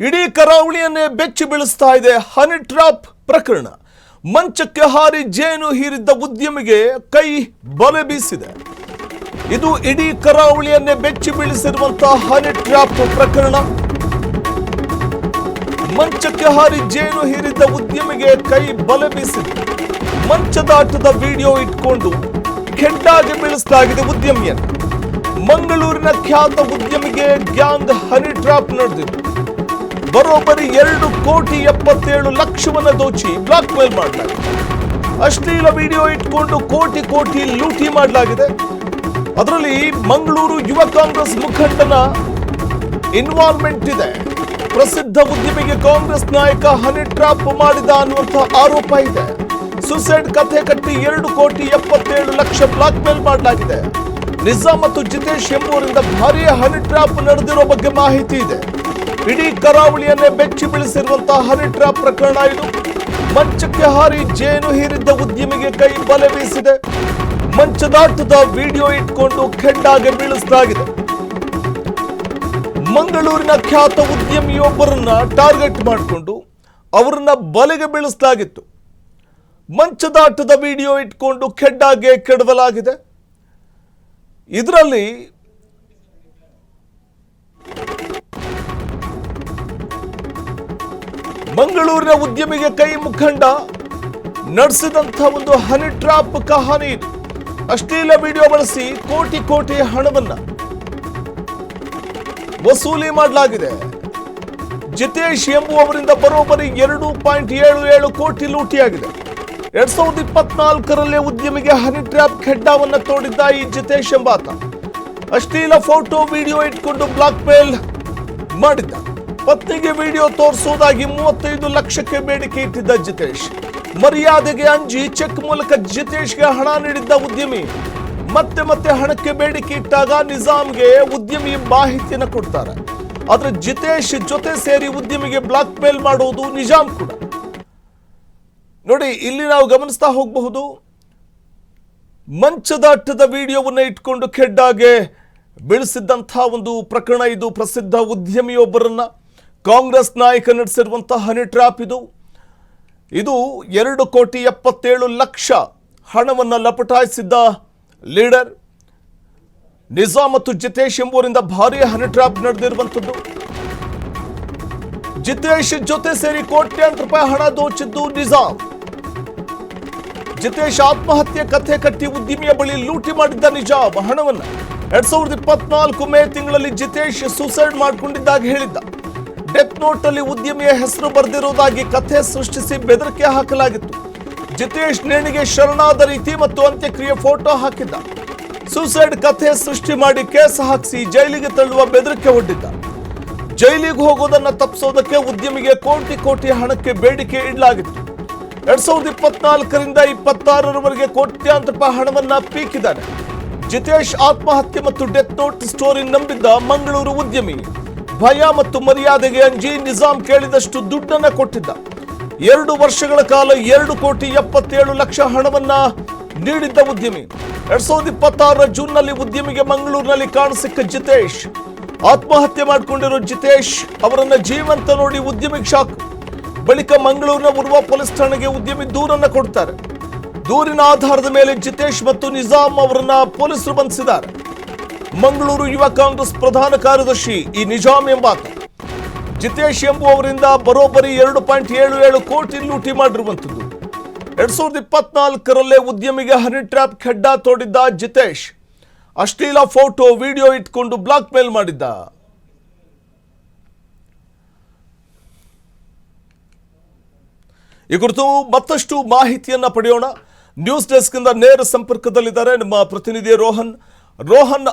ಇಡೀ ಕರಾವಳಿಯನ್ನೇ ಬೆಚ್ಚಿ ಬೀಳಿಸ್ತಾ ಇದೆ ಹನಿ ಟ್ರಾಪ್ ಪ್ರಕರಣ. ಮಂಚಕ್ಕೆ ಹಾರಿ ಜೇನು ಹೀರಿದ್ದ ಉದ್ಯಮಿಗೆ ಕೈ ಬಲೆ ಬೀಸಿದೆ. ಇದು ಇಡೀ ಕರಾವಳಿಯನ್ನೇ ಬೆಚ್ಚಿ ಬೀಳಿಸಿರುವಂತಹ ಹನಿ ಟ್ರಾಪ್ ಪ್ರಕರಣ. ಮಂಚಕ್ಕೆ ಹಾರಿ ಜೇನು ಹೀರಿದ್ದ ಉದ್ಯಮಿಗೆ ಕೈ ಬಲೆ ಬೀಸಿದೆ. ಮಂಚದಾಟದ ವಿಡಿಯೋ ಇಟ್ಕೊಂಡು ಕೆಡ್ಡಾಗಿ ಬೀಳಿಸಲಾಗಿದೆ ಉದ್ಯಮಿಯನ್ನು. ಮಂಗಳೂರಿನ ಖ್ಯಾತ ಉದ್ಯಮಿಗೆ ಗ್ಯಾಂಗ್ ಹನಿ ಟ್ರಾಪ್ ನಡೆದಿದೆ. ಬರೋಬ್ಬರಿ 2,77,00,000 ದೋಚಿ ಬ್ಲಾಕ್ ಮೇಲ್ ಮಾಡಲಾಗಿದೆ. ಅಶ್ಲೀಲ ವಿಡಿಯೋ ಇಟ್ಕೊಂಡು ಕೋಟಿ ಲೂಟಿ ಮಾಡಲಾಗಿದೆ. ಅದರಲ್ಲಿ ಮಂಗಳೂರು ಯುವ ಕಾಂಗ್ರೆಸ್ ಮುಖಂಡನ ಇನ್ವಾಲ್ವ್ಮೆಂಟ್ ಇದೆ. ಪ್ರಸಿದ್ಧ ಉದ್ಯಮಿಗೆ ಕಾಂಗ್ರೆಸ್ ನಾಯಕ ಹನಿ ಟ್ರಾಪ್ ಮಾಡಿದ ಅನ್ನುವಂತಹ ಆರೋಪ ಇದೆ. ಸುಸೈಡ್ ಕಥೆ ಕಟ್ಟಿ 2,77,00,000 ಬ್ಲಾಕ್ ಮೇಲ್ ಮಾಡಲಾಗಿದೆ. ನಿಜಾಮ್ ಮತ್ತು ಜಿತೇಶ್ ಎಂಬುವರಿಂದ ಭಾರೀ ಹನಿ ಟ್ರಾಪ್ ನಡೆದಿರೋ ಬಗ್ಗೆ ಮಾಹಿತಿ ಇದೆ. ಇಡೀ ಕರಾವಳಿಯನ್ನೇ ಬೆಚ್ಚಿ ಬೀಳಿಸಿರುವಂತಹ ಹನಿ ಟ್ರಾಪ್ ಪ್ರಕರಣ ಇದು. ಮಂಚಕ್ಕೆ ಹಾರಿ ಜೇನು ಹೀರಿದ್ದ ಉದ್ಯಮಿಗೆ ಕೈ ಬಲೆ ಬೀಸಿದೆ. ಮಂಚದಾಟದ ವಿಡಿಯೋ ಇಟ್ಕೊಂಡು ಕೆಡ್ಡಾಗಿ ಬೀಳಿಸಲಾಗಿದೆ. ಮಂಗಳೂರಿನ ಖ್ಯಾತ ಉದ್ಯಮಿಯೊಬ್ಬರನ್ನ ಟಾರ್ಗೆಟ್ ಮಾಡಿಕೊಂಡು ಅವರನ್ನ ಬಲೆಗೆ ಬೀಳಿಸಲಾಗಿತ್ತು. ಮಂಚದಾಟದ ವಿಡಿಯೋ ಇಟ್ಕೊಂಡು ಕೆಡ್ಡಾಗೆ ಕೆಡವಲಾಗಿದೆ. ಇದರಲ್ಲಿ ಮಂಗಳೂರಿನ ಉದ್ಯಮಿಗೆ ಕೈ ಮುಖಂಡ ನಡೆಸಿದಂತಹ ಒಂದು ಹನಿ ಟ್ರಾಪ್ ಕಹಾನಿ ಇದು. ಅಶ್ಲೀಲ ವಿಡಿಯೋ ಬಳಸಿ ಕೋಟಿ ಹಣವನ್ನ ವಸೂಲಿ ಮಾಡಲಾಗಿದೆ. ಜಿತೇಶ್ ಎಂಬುವವರಿಂದ ಬರೋಬ್ಬರಿ 2.77 ಕೋಟಿ ಲೂಟಿಯಾಗಿದೆ. 2024 ಉದ್ಯಮಿಗೆ ಹನಿ ಟ್ರಾಪ್ ಖೆಡ್ಡಾವನ್ನ ತೋಡಿದ್ದ ಈ ಜಿತೇಶ್ ಎಂಬಾತ ಅಶ್ಲೀಲ ಫೋಟೋ ವಿಡಿಯೋ ಇಟ್ಕೊಂಡು ಬ್ಲಾಕ್ ಮೇಲ್ ಮಾಡಿದ್ದ. ಪತ್ನಿಗೆ ವಿಡಿಯೋ ತೋರಿಸೋದಾಗಿ 35 ಲಕ್ಷಕ್ಕೆ ಬೇಡಿಕೆ ಇಟ್ಟಿದ್ದ ಜಿತೇಶ್. ಮರ್ಯಾದೆಗೆ ಅಂಜಿ ಚೆಕ್ ಮೂಲಕ ಜಿತೇಶ್ಗೆ ಹಣ ನೀಡಿದ್ದ ಉದ್ಯಮಿ ಮತ್ತೆ ಹಣಕ್ಕೆ ಬೇಡಿಕೆ ಇಟ್ಟಾಗ ನಿಜಾಮ್ಗೆ ಉದ್ಯಮಿ ಮಾಹಿತಿಯನ್ನು ಕೊಡ್ತಾರೆ. ಆದ್ರೆ ಜಿತೇಶ್ ಜೊತೆ ಸೇರಿ ಉದ್ಯಮಿಗೆ ಬ್ಲಾಕ್ ಮೇಲ್ ಮಾಡೋದು ನಿಜಾಮ್ ಕೂಡ. ನೋಡಿ, ಇಲ್ಲಿ ನಾವು ಗಮನಿಸ್ತಾ ಹೋಗಬಹುದು. ಮಂಚದಾಟದ ವಿಡಿಯೋವನ್ನ ಇಟ್ಕೊಂಡು ಕೆಡ್ಡಾಗೆ ಬೀಳಿಸಿದ್ದಂತಹ ಒಂದು ಪ್ರಕರಣ ಇದು. ಪ್ರಸಿದ್ಧ ಉದ್ಯಮಿಯೊಬ್ಬರನ್ನ ಕಾಂಗ್ರೆಸ್ ನಾಯಕ ನಡೆಸಿರುವಂತಹ ಹನಿ ಟ್ರಾಪ್ ಇದು. 2,77,00,000 ಹಣವನ್ನು ಲಪಟಾಯಿಸಿದ್ದ ಲೀಡರ್ ನಿಜಾಮ್ ಮತ್ತು ಜಿತೇಶ್ ಎಂಬುವರಿಂದ ಭಾರೀ ಹನಿ ಟ್ರಾಪ್ ನಡೆದಿರುವಂಥದ್ದು. ಜಿತೇಶ್ ಜೊತೆ ಸೇರಿ ಕೋಟ್ಯಾಂತರ ರೂಪಾಯಿ ಹಣ ದೋಚಿದ್ದು ನಿಜಾಮ್. ಜಿತೇಶ್ ಆತ್ಮಹತ್ಯೆ ಕಥೆ ಕಟ್ಟಿ ಉದ್ಯಮಿಯ ಬಳಿ ಲೂಟಿ ಮಾಡಿದ್ದ ನಿಜಾಮ್ ಹಣವನ್ನು 2024 ಮೇ ತಿಂಗಳಲ್ಲಿ ಜಿತೇಶ್ ಸೂಸೈಡ್ ಮಾಡಿಕೊಂಡಿದ್ದಾಗ ಹೇಳಿದ್ದ. ಡೆತ್ ನೋಟ್ ಅಲ್ಲಿ ಉದ್ಯಮಿಯ ಹೆಸರು ಬರೆದಿರುವುದಾಗಿ ಕಥೆ ಸೃಷ್ಟಿಸಿ ಬೆದರಿಕೆ ಹಾಕಲಾಗಿತ್ತು. ಜಿತೇಶ್ ನೇಣಿಗೆ ಶರಣಾದ ರೀತಿ ಮತ್ತು ಅಂತ್ಯಕ್ರಿಯೆ ಫೋಟೋ ಹಾಕಿದ್ದ. ಸೂಸೈಡ್ ಕಥೆ ಸೃಷ್ಟಿ ಮಾಡಿ ಕೇಸ್ ಹಾಕಿಸಿ ಜೈಲಿಗೆ ತಳ್ಳುವ ಬೆದರಿಕೆ ಒಡ್ಡಿದ್ದ. ಜೈಲಿಗೆ ಹೋಗೋದನ್ನ ತಪ್ಪಿಸೋದಕ್ಕೆ ಉದ್ಯಮಿಗೆ ಕೋಟಿ ಹಣಕ್ಕೆ ಬೇಡಿಕೆ ಇಡಲಾಗಿತ್ತು. 2024 26 ಕೋಟ್ಯಾಂತರ ರೂಪಾಯಿ ಹಣವನ್ನ ಪೀಕಿದ್ದಾನೆ. ಜಿತೇಶ್ ಆತ್ಮಹತ್ಯೆ ಮತ್ತು ಡೆತ್ ನೋಟ್ ಸ್ಟೋರಿ ನಂಬಿದ್ದ ಮಂಗಳೂರು ಉದ್ಯಮಿ ಭಯ ಮತ್ತು ಮರ್ಯಾದೆಗೆ ಅಂಜಿ ನಿಜಾಮ್ ಕೇಳಿದಷ್ಟು ದುಡ್ಡನ್ನ ಕೊಟ್ಟಿದ್ದ. 2 ವರ್ಷಗಳ ಕಾಲ 2,77,00,000 ಹಣವನ್ನ ನೀಡಿದ್ದ ಉದ್ಯಮಿ. 2026 ಜೂನ್ನಲ್ಲಿ ಉದ್ಯಮಿಗೆ ಮಂಗಳೂರಿನಲ್ಲಿ ಕಾಣಸಿಕ್ಕ ಜಿತೇಶ್ ಆತ್ಮಹತ್ಯೆ ಮಾಡಿಕೊಂಡಿರೋ ಜಿತೇಶ್ ಅವರನ್ನ ಜೀವಂತ ನೋಡಿ ಉದ್ಯಮಿಗೆ ಶಾಕ್. ಬಳಿಕ ಮಂಗಳೂರಿನ ಉರ್ವ ಪೊಲೀಸ್ ಠಾಣೆಗೆ ಉದ್ಯಮಿ ದೂರನ್ನ ಕೊಡ್ತಾರೆ. ದೂರಿನ ಆಧಾರದ ಮೇಲೆ ಜಿತೇಶ್ ಮತ್ತು ನಿಜಾಮ್ ಅವರನ್ನ ಪೊಲೀಸರು ಬಂಧಿಸಿದ್ದಾರೆ. ಮಂಗಳೂರು ಯುವ ಕಾಂಗ್ರೆಸ್ ಪ್ರಧಾನ ಕಾರ್ಯದರ್ಶಿ ಈ ನಿಜಾಮ್ ಎಂಬಾತ ಜಿತೇಶ್ ಎಂಬುವವರಿಂದ ಬರೋಬ್ಬರಿ 2.77 ಕೋಟಿ ಲೂಟಿ ಮಾಡಿರುವಂಥದ್ದು. 2024 ಉದ್ಯಮಿಗೆ ಹನಿ ಟ್ರಾಪ್ ಖೆಡ್ಡಾ ತೋಡಿದ್ದ ಜಿತೇಶ್ ಅಶ್ಲೀಲ ಫೋಟೋ ವಿಡಿಯೋ ಇಟ್ಕೊಂಡು ಬ್ಲಾಕ್ ಮೇಲ್ ಮಾಡಿದ್ದ. ಈ ಕುರಿತು ಮತ್ತಷ್ಟು ಮಾಹಿತಿಯನ್ನ ಪಡೆಯೋಣ. ನ್ಯೂಸ್ ಡೆಸ್ಕ್ ಇಂದ ನೇರ ಸಂಪರ್ಕದಲ್ಲಿದ್ದಾರೆ ನಮ್ಮ ಪ್ರತಿನಿಧಿ ರೋಹನ್.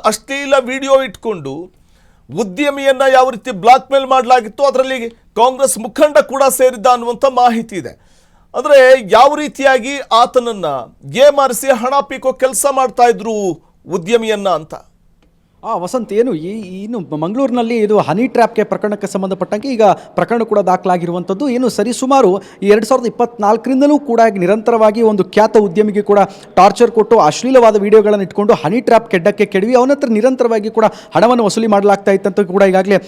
ಅಶ್ಲೀಲ ವಿಡಿಯೋ ಇಟ್ಕೊಂಡು ಉದ್ಯಮಿಯನ್ನ ಯಾವ ರೀತಿ ಬ್ಲಾಕ್ ಮೇಲ್ ಮಾಡಲಾಗಿತ್ತು, ಅದರಲ್ಲಿ ಕಾಂಗ್ರೆಸ್ ಮುಖಂಡ ಕೂಡ ಸೇರಿದ್ದ ಅನ್ನುವಂಥ ಮಾಹಿತಿ ಇದೆ. ಅಂದ್ರೆ ಯಾವ ರೀತಿಯಾಗಿ ಆತನನ್ನ ಏಮಾರಿಸಿ ಹಣ ಪೀಕೋ ಕೆಲಸ ಮಾಡ್ತಾ ಇದ್ರು ಉದ್ಯಮಿಯನ್ನ ಅಂತ? ವಸಂತ್, ಏನು ಇನ್ನು ಮಂಗಳೂರಿನಲ್ಲಿ ಇದು ಹನಿ ಟ್ರ್ಯಾಪ್ಗೆ ಪ್ರಕರಣಕ್ಕೆ ಸಂಬಂಧಪಟ್ಟಂಗೆ ಈಗ ಪ್ರಕರಣ ಕೂಡ ದಾಖಲಾಗಿರುವಂಥದ್ದು. ಏನು ಸರಿಸುಮಾರು ಈ 2024ರಿಂದಲೂ ಕೂಡ ನಿರಂತರವಾಗಿ ಒಂದು ಖ್ಯಾತ ಉದ್ಯಮಿಗೆ ಕೂಡ ಟಾರ್ಚರ್ ಕೊಟ್ಟು ಅಶ್ಲೀಲವಾದ ವಿಡಿಯೋಗಳನ್ನು ಇಟ್ಕೊಂಡು ಹನಿ ಟ್ರ್ಯಾಪ್ ಕೆಡ್ಡಕ್ಕೆ ಕೆಡವಿ ಅವನ ಹತ್ರ ನಿರಂತರವಾಗಿ ಕೂಡ ಹಣವನ್ನು ವಸೂಲಿ ಮಾಡಲಾಗ್ತಾ ಇತ್ತಂತ ಕೂಡ ಈಗಾಗಲೇ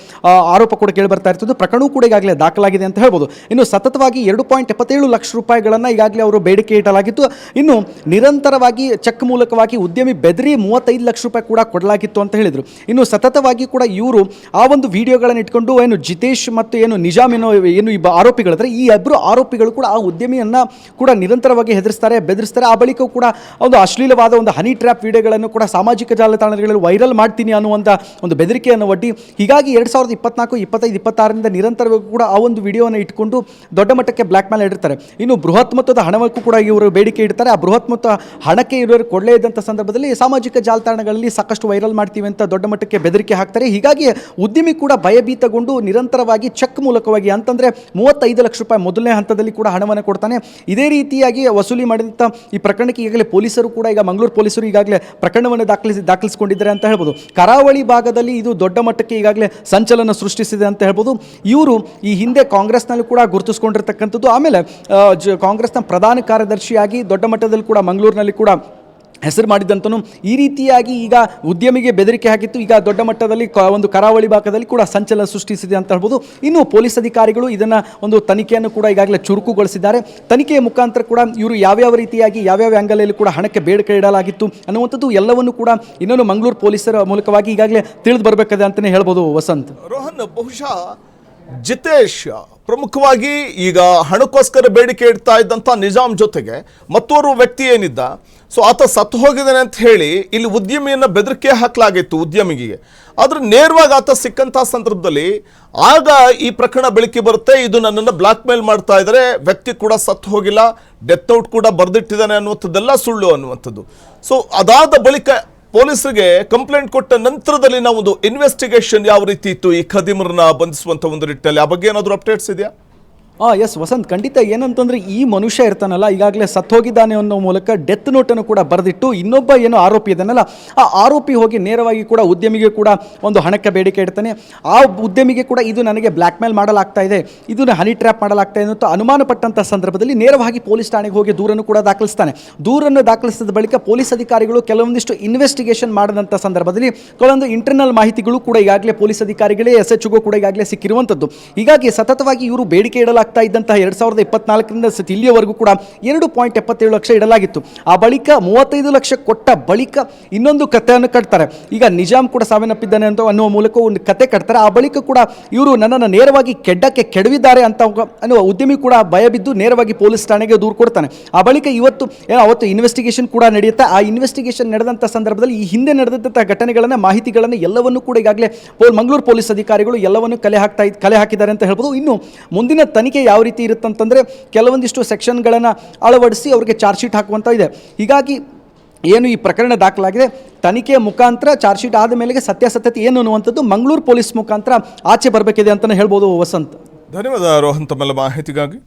ಆರೋಪ ಕೂಡ ಕೇಳಿ ಬರ್ತಾ ಇರ್ತದ್ದು. ಪ್ರಕರಣವೂ ಕೂಡ ಈಗಾಗಲೇ ದಾಖಲಾಗಿದೆ ಅಂತ ಹೇಳ್ಬೋದು. ಇನ್ನು ಸತತವಾಗಿ 2.77 ಲಕ್ಷ ರೂಪಾಯಿಗಳನ್ನು ಈಗಾಗಲೇ ಅವರು ಬೇಡಿಕೆ ಇಡಲಾಗಿತ್ತು. ಇನ್ನು ನಿರಂತರವಾಗಿ ಚೆಕ್ ಮೂಲಕವಾಗಿ ಉದ್ಯಮಿ ಬೆದರಿ 35 ಲಕ್ಷ ರೂಪಾಯಿ ಕೂಡ ಕೊಡಲಾಗಿತ್ತು ಅಂತ ಹೇಳಿದರು. ಇನ್ನು ಸತತವಾಗಿ ಕೂಡ ಇವರು ಆ ಒಂದು ವಿಡಿಯೋಗಳನ್ನು ಇಟ್ಕೊಂಡು ಏನು ಜಿತೇಶ್ ಮತ್ತು ಏನು ನಿಜಾಮ್ ಏನು ಆರೋಪಿಗಳಿದ್ರೆ ಈ ಇಬ್ಬರು ಆರೋಪಿಗಳು ಕೂಡ ಆ ಉದ್ಯಮಿಯನ್ನ ಕೂಡ ನಿರಂತರವಾಗಿ ಹೆದರಿಸ್ತಾರೆ, ಬೆದರಿಸ್ತಾರೆ. ಆ ಬಳಿಕ ಕೂಡ ಒಂದು ಅಶ್ಲೀಲವಾದ ಒಂದು ಹನಿ ಟ್ರ್ಯಾಪ್ ವಿಡಿಯೋಗಳನ್ನು ಕೂಡ ಸಾಮಾಜಿಕ ಜಾಲತಾಣಗಳಲ್ಲಿ ವೈರಲ್ ಮಾಡ್ತೀನಿ ಅನ್ನುವಂಥ ಒಂದು ಬೆದರಿಕೆಯನ್ನು ಒಡ್ಡಿ ಹೀಗಾಗಿ 2024, 25, 26ರಿಂದ ನಿರಂತರವಾಗಿ ಕೂಡ ಆ ಒಂದು ವಿಡಿಯೋವನ್ನು ಇಟ್ಕೊಂಡು ದೊಡ್ಡ ಮಟ್ಟಕ್ಕೆ ಬ್ಲ್ಯಾಕ್ ಮೇಲ್ ಇಡ್ತಾರೆ. ಇನ್ನು ಬೃಹತ್ ಮೊತ್ತದ ಹಣಕ್ಕೂ ಕೂಡ ಇವರು ಬೇಡಿಕೆ ಇಡ್ತಾರೆ. ಆ ಬೃಹತ್ ಮೊತ್ತ ಹಣಕ್ಕೆ ಇವರು ಕೊಡಲೇ ಇದ್ದಂಥ ಸಂದರ್ಭದಲ್ಲಿ ಸಾಮಾಜಿಕ ಜಾಲತಾಣಗಳಲ್ಲಿ ಸಾಕಷ್ಟು ವೈರಲ್ ಮಾಡ್ತೀವಿ ಅಂತ ದೊಡ್ಡ ಮಟ್ಟಕ್ಕೆ ಬೆದರಿಕೆ ಹಾಕ್ತಾರೆ. ಹೀಗಾಗಿ ಉದ್ಯಮಿ ಕೂಡ ಭಯಭೀತಗೊಂಡು ನಿರಂತರವಾಗಿ ಚೆಕ್ ಮೂಲಕವಾಗಿ ಅಂತಂದ್ರೆ 35 ಲಕ್ಷ ರೂಪಾಯಿ ಮೊದಲನೇ ಹಂತದಲ್ಲಿ ಕೂಡ ಹಣವನ್ನು ಕೊಡ್ತಾನೆ. ಇದೇ ರೀತಿಯಾಗಿ ವಸೂಲಿ ಮಾಡಿದಂಥ ಈ ಪ್ರಕರಣಕ್ಕೆ ಈಗಾಗಲೇ ಪೊಲೀಸರು ಕೂಡ ಈಗ ಮಂಗಳೂರು ಪೊಲೀಸರು ಈಗಾಗಲೇ ಪ್ರಕರಣವನ್ನು ದಾಖಲಿಸಿಕೊಂಡಿದ್ದಾರೆ ಅಂತ ಹೇಳ್ಬೋದು. ಕರಾವಳಿ ಭಾಗದಲ್ಲಿ ಇದು ದೊಡ್ಡ ಮಟ್ಟಕ್ಕೆ ಈಗಾಗಲೇ ಸಂಚಲನ ಸೃಷ್ಟಿಸಿದೆ ಅಂತ ಹೇಳ್ಬೋದು. ಇವರು ಈ ಹಿಂದೆ ಕಾಂಗ್ರೆಸ್ನಲ್ಲಿ ಕೂಡ ಗುರುತಿಸಿಕೊಂಡಿರ್ತಕ್ಕಂಥದ್ದು. ಆಮೇಲೆ ಕಾಂಗ್ರೆಸ್ನ ಪ್ರಧಾನ ಕಾರ್ಯದರ್ಶಿಯಾಗಿ ದೊಡ್ಡ ಮಟ್ಟದಲ್ಲಿ ಕೂಡ ಮಂಗಳೂರಿನಲ್ಲಿ ಕೂಡ ಹೆಸರು ಮಾಡಿದಂತನು. ಈ ರೀತಿಯಾಗಿ ಈಗ ಉದ್ಯಮಿಗೆ ಬೆದರಿಕೆ ಹಾಕಿತ್ತು. ಈಗ ದೊಡ್ಡ ಮಟ್ಟದಲ್ಲಿ ಒಂದು ಕರಾವಳಿ ಭಾಗದಲ್ಲಿ ಕೂಡ ಸಂಚಲನ ಸೃಷ್ಟಿಸಿದೆ ಅಂತ ಹೇಳ್ಬೋದು. ಇನ್ನು ಪೊಲೀಸ್ ಅಧಿಕಾರಿಗಳು ಇದನ್ನು ಒಂದು ತನಿಖೆಯನ್ನು ಕೂಡ ಈಗಾಗಲೇ ಚುರುಕುಗೊಳಿಸಿದ್ದಾರೆ. ತನಿಖೆಯ ಮುಖಾಂತರ ಕೂಡ ಇವರು ಯಾವ್ಯಾವ ರೀತಿಯಾಗಿ ಯಾವ್ಯಾವ ಆ್ಯಂಗಲಲ್ಲಿ ಕೂಡ ಹಣಕ್ಕೆ ಬೇಡಿಕೆ ಇಡಲಾಗಿತ್ತು ಅನ್ನುವಂಥದ್ದು ಎಲ್ಲವನ್ನು ಕೂಡ ಇನ್ನೊಂದು ಮಂಗಳೂರು ಪೊಲೀಸರ ಮೂಲಕವಾಗಿ ಈಗಾಗಲೇ ತಿಳಿದು ಬರಬೇಕದೆ ಅಂತಲೇ ಹೇಳ್ಬೋದು. ವಸಂತ್, ರೋಹನ್, ಬಹುಶಃ ಜಿತೇಶ್ ಪ್ರಮುಖವಾಗಿ ಈಗ ಹಣಕ್ಕೋಸ್ಕರ ಬೇಡಿಕೆ ಇಡ್ತಾ ಇದ್ದಂಥ ನಿಜಾಮ್ ಜೊತೆಗೆ ಮತ್ತೋರ್ವ ವ್ಯಕ್ತಿ ಏನಿದ್ದ, ಸೊ ಆತ ಸತ್ತು ಹೋಗಿದ್ದಾನೆ ಅಂತ ಹೇಳಿ ಇಲ್ಲಿ ಉದ್ಯಮಿಯನ್ನು ಬೆದರಿಕೆ ಹಾಕಲಾಗಿತ್ತು ಉದ್ಯಮಿಗೆ. ಆದ್ರೆ ನೇರವಾಗಿ ಆತ ಸಿಕ್ಕಂಥ ಸಂದರ್ಭದಲ್ಲಿ ಆಗ ಈ ಪ್ರಕರಣ ಬೆಳಕಿ ಬರುತ್ತೆ. ಇದು ನನ್ನನ್ನು ಬ್ಲಾಕ್ ಮೇಲ್ ಮಾಡ್ತಾ ಇದ್ದಾರೆ, ವ್ಯಕ್ತಿ ಕೂಡ ಸತ್ತು ಹೋಗಿಲ್ಲ, ಡೆತ್ ಔಟ್ ಕೂಡ ಬರೆದಿಟ್ಟಿದ್ದಾನೆ ಅನ್ನುವಂಥದ್ದೆಲ್ಲ ಸುಳ್ಳು ಅನ್ನುವಂಥದ್ದು. ಸೊ ಅದಾದ ಬಳಿಕ ಪೊಲೀಸರಿಗೆ ಕಂಪ್ಲೇಂಟ್ ಕೊಟ್ಟ ನಂತರದಲ್ಲಿ ನಾವು ಒಂದು ಇನ್ವೆಸ್ಟಿಗೇಷನ್ ಯಾವ ರೀತಿ ಇತ್ತು ಈ ಖದೀಮರನ್ನ ಬಂಧಿಸುವಂತ ಒಂದು ನಿಟ್ಟಿನಲ್ಲಿ, ಆ ಬಗ್ಗೆ ಏನಾದರೂ ಅಪ್ಡೇಟ್ಸ್ ಇದೆಯಾ? ಎಸ್ ವಸಂತ್, ಖಂಡಿತ. ಏನಂತಂದರೆ ಈ ಮನುಷ್ಯ ಇರ್ತಾನಲ್ಲ ಈಗಾಗಲೇ ಸತ್ತೋಗಿದ್ದಾನೆ ಅನ್ನೋ ಮೂಲಕ ಡೆತ್ ನೋಟನ್ನು ಕೂಡ ಬರೆದಿಟ್ಟು ಇನ್ನೊಬ್ಬ ಏನು ಆರೋಪಿ ಇದ್ದಾನಲ್ಲ ಆ ಆರೋಪಿ ಹೋಗಿ ನೇರವಾಗಿ ಕೂಡ ಉದ್ಯಮಿಗೆ ಕೂಡ ಒಂದು ಹಣಕ್ಕೆ ಬೇಡಿಕೆ ಇಡ್ತಾನೆ. ಆ ಉದ್ಯಮಿಗೆ ಕೂಡ ಇದು ನನಗೆ ಬ್ಲ್ಯಾಕ್ ಮೇಲ್ ಮಾಡಲಾಗ್ತಾ ಇದೆ, ಇದನ್ನು ಹನಿ ಟ್ರ್ಯಾಪ್ ಮಾಡಲಾಗ್ತಾ ಇದೆ ಅಂತ ಅನುಮಾನ ಪಟ್ಟಂಥ ಸಂದರ್ಭದಲ್ಲಿ ನೇರವಾಗಿ ಪೊಲೀಸ್ ಠಾಣೆಗೆ ಹೋಗಿ ದೂರನ್ನು ಕೂಡ ದಾಖಲಿಸ್ತಾನೆ. ದೂರನ್ನು ದಾಖಲಿಸಿದ ಬಳಿಕ ಪೊಲೀಸ್ ಅಧಿಕಾರಿಗಳು ಕೆಲವೊಂದಿಷ್ಟು ಇನ್ವೆಸ್ಟಿಗೇಷನ್ ಮಾಡಿದಂಥ ಸಂದರ್ಭದಲ್ಲಿ ಕೆಲವೊಂದು ಇಂಟರ್ನಲ್ ಮಾಹಿತಿಗಳು ಕೂಡ ಈಗಾಗಲೇ ಪೊಲೀಸ್ ಅಧಿಕಾರಿಗಳೇ SHO ಕೂಡ ಈಗಾಗಲೇ ಸಿಕ್ಕಿರುವಂಥದ್ದು. ಹೀಗಾಗಿ ಸತತವಾಗಿ ಇವರು ಬೇಡಿಕೆ ಇಡಲಾಗ್ತಾ ಇದ್ದಂತಹ 2024ರಿಂದ ಇಲ್ಲಿಯವರೆಗೂ ಕೂಡ 2.77 ಲಕ್ಷ ಇಡಲಾಗಿತ್ತು. ಆ ಬಳಿಕ 35 ಲಕ್ಷ ಕೊಟ್ಟ ಬಳಿಕ ಇನ್ನೊಂದು ಕಥೆಯನ್ನು ಕಟ್ತಾರೆ. ಈಗ ನಿಜಾಮ್ ಕೂಡ ಸಾವನ್ನಪ್ಪಿದ್ದಾನೆ ಅಂತ ಅನ್ನುವ ಮೂಲಕ ಒಂದು ಕತೆ ಕಟ್ತಾರೆ. ಆ ಬಳಿಕ ಕೂಡ ಇವರು ನನ್ನನ್ನು ನೇರವಾಗಿ ಕೆಡ್ಡಕ್ಕೆ ಕೆಡವಿದ್ದಾರೆ ಅಂತ ಅನ್ನುವ ಉದ್ಯಮಿ ಕೂಡ ಭಯಬಿದ್ದು ನೇರವಾಗಿ ಪೊಲೀಸ್ ಠಾಣೆಗೆ ದೂರು ಕೊಡ್ತಾನೆ. ಆ ಬಳಿಕ ಅವತ್ತು ಇನ್ವೆಸ್ಟಿಗೇಷನ್ ಕೂಡ ನಡೆಯುತ್ತೆ. ಆ ಇನ್ವೆಸ್ಟಿಗೇಷನ್ ನಡೆದಂಥ ಸಂದರ್ಭದಲ್ಲಿ ಈ ಹಿಂದೆ ನಡೆದಂಥ ಘಟನೆಗಳನ್ನು ಮಾಹಿತಿಗಳನ್ನು ಎಲ್ಲವನ್ನೂ ಕೂಡ ಈಗಾಗಲೇ ಮಂಗಳೂರು ಪೊಲೀಸ್ ಅಧಿಕಾರಿಗಳು ಎಲ್ಲವನ್ನು ಕಲೆ ಹಾಕಿದ್ದಾರೆ ಅಂತ ಹೇಳ್ಬೋದು. ಇನ್ನು ಮುಂದಿನ ತನಿಖೆ ಯಾವ ರೀತಿ ಇರುತ್ತಂತಂದರೆ ಕೆಲವೊಂದಿಷ್ಟು ಸೆಕ್ಷನ್ಗಳನ್ನು ಅಳವಡಿಸಿ ಅವರಿಗೆ ಚಾರ್ಜ್ ಶೀಟ್ ಹಾಕುವಂತ ಇದೆ. ಹೀಗಾಗಿ ಏನು ಈ ಪ್ರಕರಣ ದಾಖಲಾಗಿದೆ, ತನಿಖೆಯ ಮುಖಾಂತರ ಚಾರ್ಜ್ ಶೀಟ್ ಆದ ಮೇಲೆ ಸತ್ಯಾಸತ್ಯತೆ ಏನು ಅನ್ನುವಂಥದ್ದು ಮಂಗಳೂರು ಪೊಲೀಸ್ ಮುಖಾಂತರ ಆಚೆ ಬರಬೇಕಿದೆ ಅಂತಲೇ ಹೇಳ್ಬೋದು. ವಸಂತ್, ಧನ್ಯವಾದ ರೋಹನ್ ತಮ್ಮೆಲ್ಲ ಮಾಹಿತಿಗಾಗಿ.